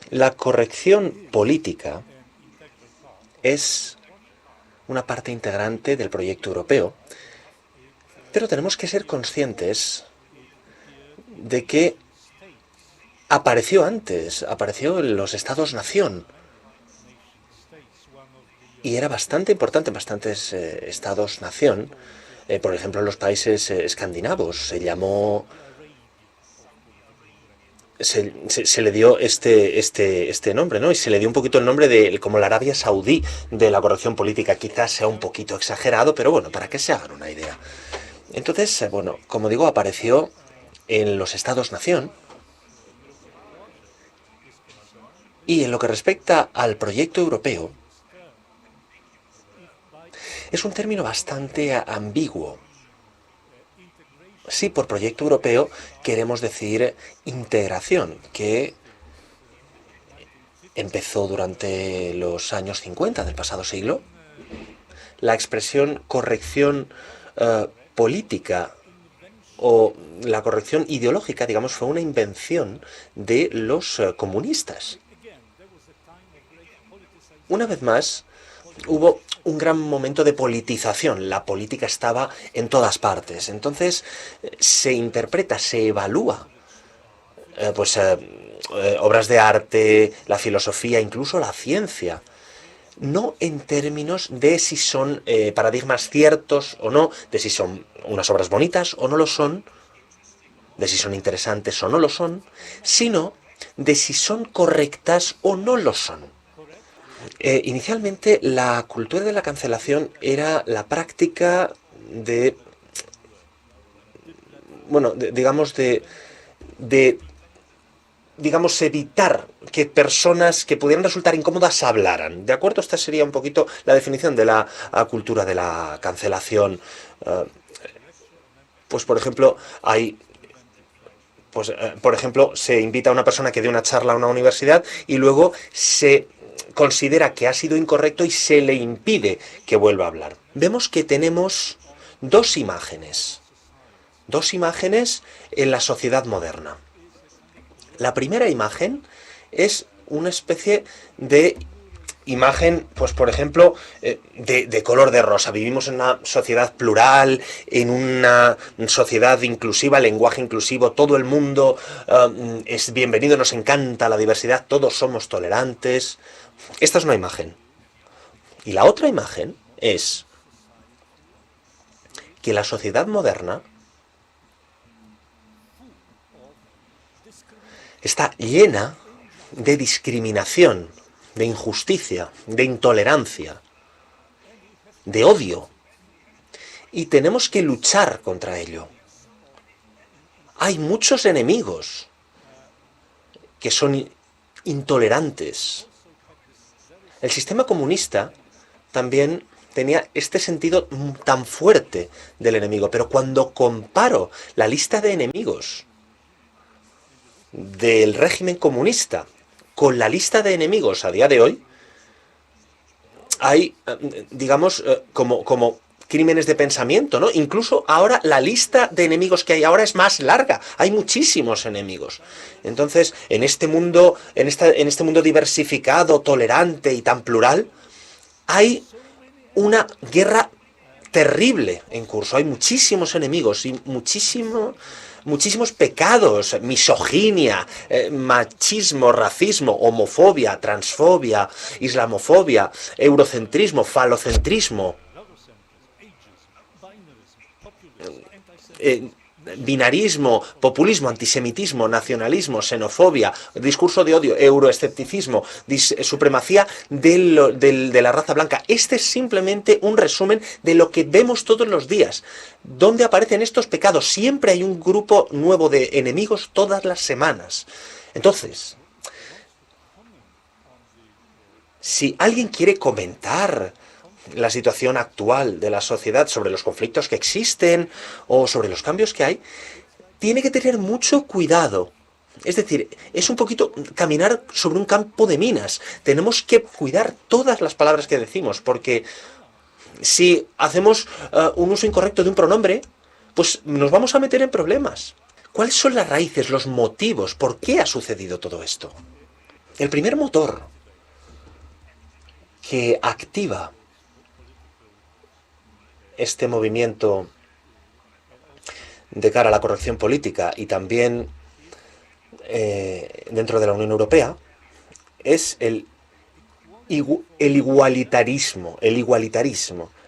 La corrección política es una parte integrante del proyecto europeo, pero tenemos que ser conscientes de que apareció antes, apareció en los estados-nación, y era bastante importante en bastantes estados-nación. Por ejemplo, en los países escandinavos se le dio este nombre, ¿no? Y se le dio un poquito el nombre de como la Arabia Saudí de la corrección política. Quizás sea un poquito exagerado, pero bueno, para que se hagan una idea. Entonces, bueno, como digo, apareció en los estados-nación. Y en lo que respecta al proyecto europeo, es un término bastante ambiguo. Sí, por proyecto europeo queremos decir integración, que empezó durante los años 50 del pasado siglo. La expresión corrección política o la corrección ideológica, digamos, fue una invención de los comunistas. Una vez más, hubo un gran momento de politización. La política estaba en todas partes. Entonces, se interpreta, se evalúa, obras de arte, la filosofía, incluso la ciencia. No en términos de si son paradigmas ciertos o no, de si son unas obras bonitas o no lo son, de si son interesantes o no lo son, sino de si son correctas o no lo son. Inicialmente, la cultura de la cancelación era la práctica de, bueno, de, digamos, evitar que personas que pudieran resultar incómodas hablaran. ¿De acuerdo? Esta sería un poquito la definición de la cultura de la cancelación. Pues, por ejemplo, por ejemplo, se invita a una persona que dé una charla a una universidad y luego se considera que ha sido incorrecto y se le impide que vuelva a hablar. Vemos que tenemos dos imágenes en la sociedad moderna. La primera imagen es una especie de imagen, pues por ejemplo, de color de rosa. Vivimos en una sociedad plural, en una sociedad inclusiva, lenguaje inclusivo, todo el mundo es bienvenido, nos encanta la diversidad, todos somos tolerantes. Esta es una imagen. Y la otra imagen es que la sociedad moderna está llena de discriminación, de injusticia, de intolerancia, de odio. Y tenemos que luchar contra ello. Hay muchos enemigos que son intolerantes. El sistema comunista también tenía este sentido tan fuerte del enemigo, pero cuando comparo la lista de enemigos del régimen comunista con la lista de enemigos a día de hoy, hay, digamos, como crímenes de pensamiento, ¿no? Incluso ahora la lista de enemigos que hay ahora es más larga. Hay muchísimos enemigos. Entonces, en este mundo diversificado, tolerante y tan plural, hay una guerra terrible en curso. Hay muchísimos enemigos y muchísimos pecados, misoginia, machismo, racismo, homofobia, transfobia, islamofobia, eurocentrismo, falocentrismo, binarismo, populismo, antisemitismo, nacionalismo, xenofobia, discurso de odio, euroescepticismo, supremacía de la raza blanca. Este es simplemente un resumen de lo que vemos todos los días. ¿Dónde aparecen estos pecados? Siempre hay un grupo nuevo de enemigos todas las semanas. Entonces, si alguien quiere comentar la situación actual de la sociedad, sobre los conflictos que existen o sobre los cambios que hay, tiene que tener mucho cuidado. Es decir, es un poquito caminar sobre un campo de minas. Tenemos que cuidar todas las palabras que decimos, porque si hacemos un uso incorrecto de un pronombre, pues nos vamos a meter en problemas. ¿Cuáles son las raíces, los motivos? ¿Por qué ha sucedido todo esto? El primer motor que activa este movimiento de cara a la corrección política y también dentro de la Unión Europea es el igualitarismo.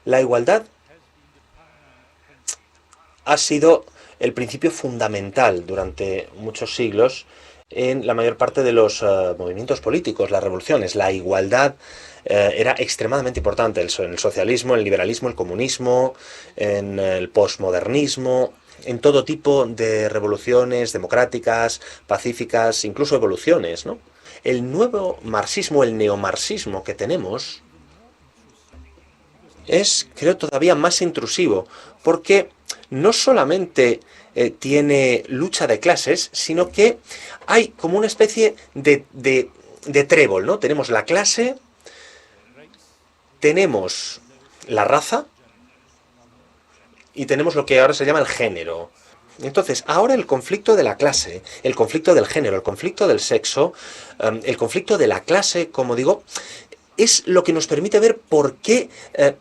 La igualdad ha sido el principio fundamental durante muchos siglos en la mayor parte de los movimientos políticos, las revoluciones. La igualdad era extremadamente importante en el socialismo, el liberalismo, el comunismo, en el posmodernismo, en todo tipo de revoluciones democráticas, pacíficas, incluso evoluciones, ¿no? El nuevo marxismo, el neomarxismo que tenemos, es, creo, todavía más intrusivo, porque no solamente tiene lucha de clases, sino que hay como una especie de trébol, ¿no? Tenemos la clase, tenemos la raza y tenemos lo que ahora se llama el género. Entonces, ahora el conflicto de la clase, el conflicto del género, el conflicto del sexo, el conflicto de la clase, como digo, es lo que nos permite ver por qué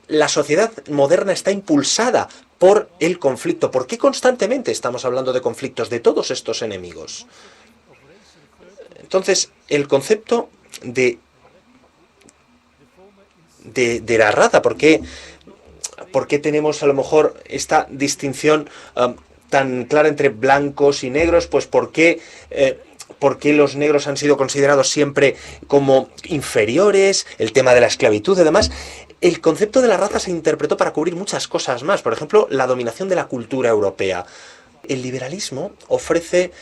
la sociedad moderna está impulsada por el conflicto, por qué constantemente estamos hablando de conflictos, de todos estos enemigos. Entonces, el concepto de la raza, ¿por qué tenemos a lo mejor esta distinción tan clara entre blancos y negros? Pues ¿por qué los negros han sido considerados siempre como inferiores? El tema de la esclavitud y demás. El concepto de la raza se interpretó para cubrir muchas cosas más. Por ejemplo, la dominación de la cultura europea. El liberalismo ofrece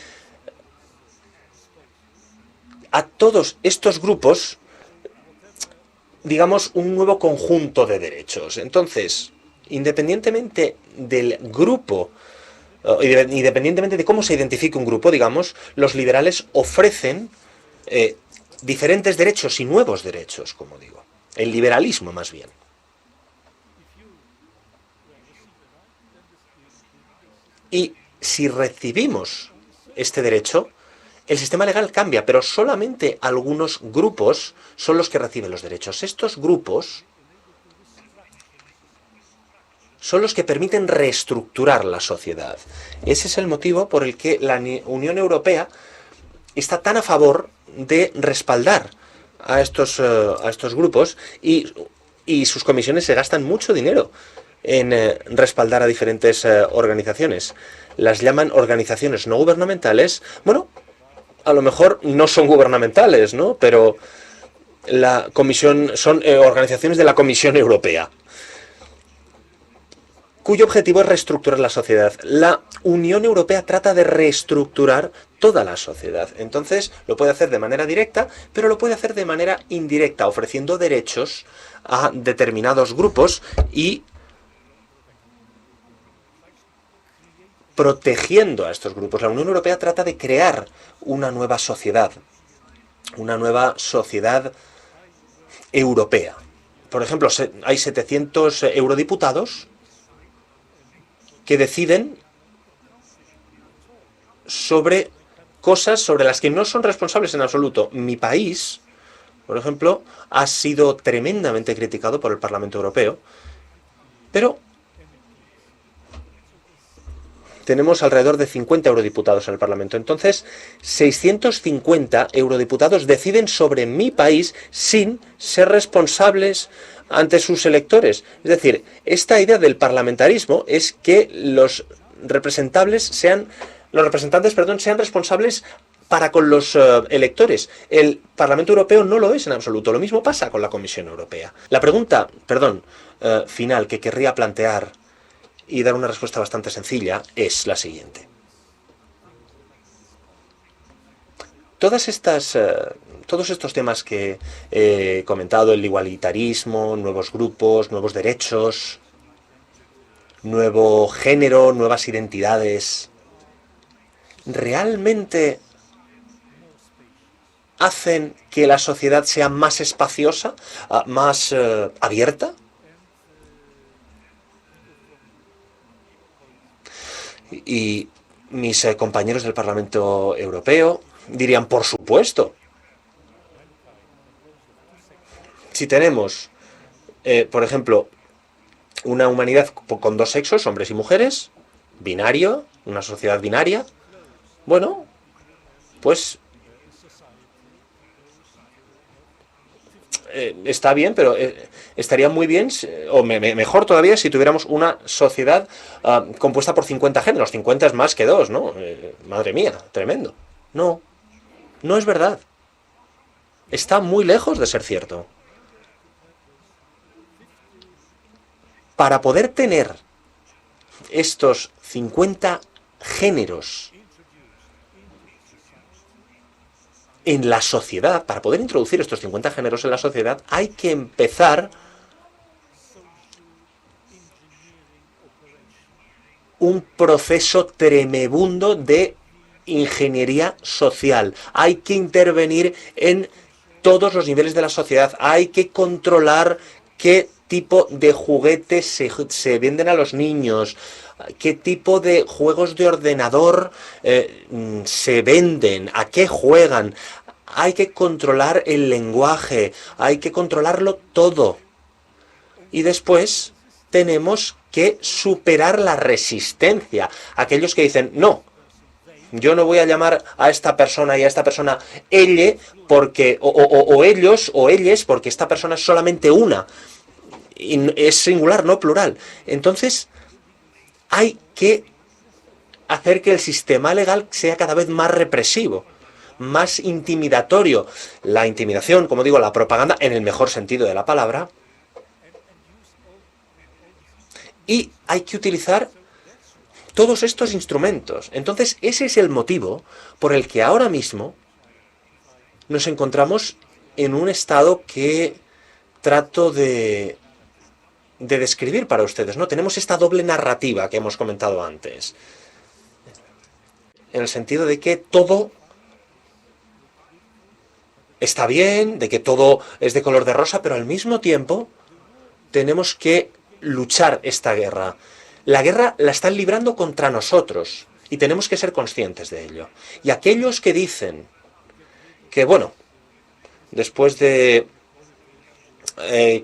a todos estos grupos, digamos, un nuevo conjunto de derechos. Entonces, independientemente del grupo, independientemente de cómo se identifique un grupo, digamos, los liberales ofrecen diferentes derechos y nuevos derechos, como digo. El liberalismo, más bien. Y si recibimos este derecho, el sistema legal cambia, pero solamente algunos grupos son los que reciben los derechos. Estos grupos son los que permiten reestructurar la sociedad. Ese es el motivo por el que la Unión Europea está tan a favor de respaldar a estos grupos y sus comisiones se gastan mucho dinero en respaldar a diferentes organizaciones. Las llaman organizaciones no gubernamentales. Bueno, a lo mejor no son gubernamentales, ¿no? Pero la comisión son organizaciones de la Comisión Europea, cuyo objetivo es reestructurar la sociedad. La Unión Europea trata de reestructurar toda la sociedad. Entonces, lo puede hacer de manera directa, pero lo puede hacer de manera indirecta, ofreciendo derechos a determinados grupos y protegiendo a estos grupos. La Unión Europea trata de crear una nueva sociedad europea. Por ejemplo, hay 700 eurodiputados que deciden sobre cosas sobre las que no son responsables en absoluto. Mi país, por ejemplo, ha sido tremendamente criticado por el Parlamento Europeo, pero tenemos alrededor de 50 eurodiputados en el Parlamento. Entonces, 650 eurodiputados deciden sobre mi país sin ser responsables ante sus electores. Es decir, esta idea del parlamentarismo es que los representantes sean responsables para con los electores. El Parlamento Europeo no lo es en absoluto. Lo mismo pasa con la Comisión Europea. La pregunta, final que querría plantear y dar una respuesta bastante sencilla es la siguiente. Todos estos temas que he comentado, el igualitarismo, nuevos grupos, nuevos derechos, nuevo género, nuevas identidades, ¿realmente hacen que la sociedad sea más espaciosa, más abierta? Y mis compañeros del Parlamento Europeo dirían, por supuesto. si tenemos, por ejemplo, una humanidad con dos sexos, hombres y mujeres, binario, una sociedad binaria, bueno, pues está bien, pero estaría muy bien, o mejor todavía, si tuviéramos una sociedad compuesta por 50 géneros. 50 es más que dos, ¿no? Madre mía, tremendo. No, no es verdad. Está muy lejos de ser cierto. Para poder tener estos 50 géneros en la sociedad, para poder introducir estos 50 géneros en la sociedad, hay que empezar un proceso tremebundo de ingeniería social. Hay que intervenir en todos los niveles de la sociedad. Hay que controlar qué tipo de juguetes se venden a los niños, qué tipo de juegos de ordenador se venden, a qué juegan. Hay que controlar el lenguaje, hay que controlarlo todo. Y después tenemos que superar la resistencia. Aquellos que dicen, no, yo no voy a llamar a esta persona y a esta persona elle porque, o ellos o elles, porque esta persona es solamente una. Y es singular, no plural. Entonces, hay que hacer que el sistema legal sea cada vez más represivo, más intimidatorio. La intimidación, como digo, la propaganda, en el mejor sentido de la palabra. Y hay que utilizar todos estos instrumentos. Entonces, ese es el motivo por el que ahora mismo nos encontramos en un estado que trato de describir para ustedes, ¿no? Tenemos esta doble narrativa que hemos comentado antes, en el sentido de que todo está bien, de que todo es de color de rosa, pero al mismo tiempo tenemos que luchar esta guerra. La guerra la están librando contra nosotros y tenemos que ser conscientes de ello. Y aquellos que dicen que, bueno, después de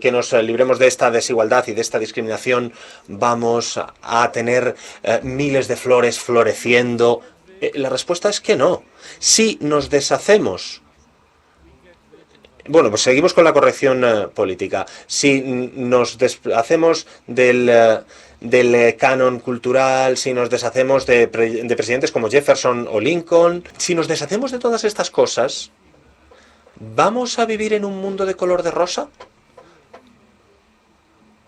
que nos libremos de esta desigualdad y de esta discriminación, vamos a tener miles de flores floreciendo. La respuesta es que no. Si nos deshacemos... Bueno, pues seguimos con la corrección política. Si nos deshacemos del canon cultural, si nos deshacemos de presidentes como Jefferson o Lincoln, si nos deshacemos de todas estas cosas, ¿vamos a vivir en un mundo de color de rosa?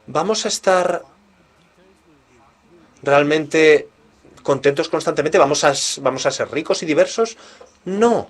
¿Vamos a estar realmente contentos constantemente? ¿Vamos a ser ricos y diversos? No.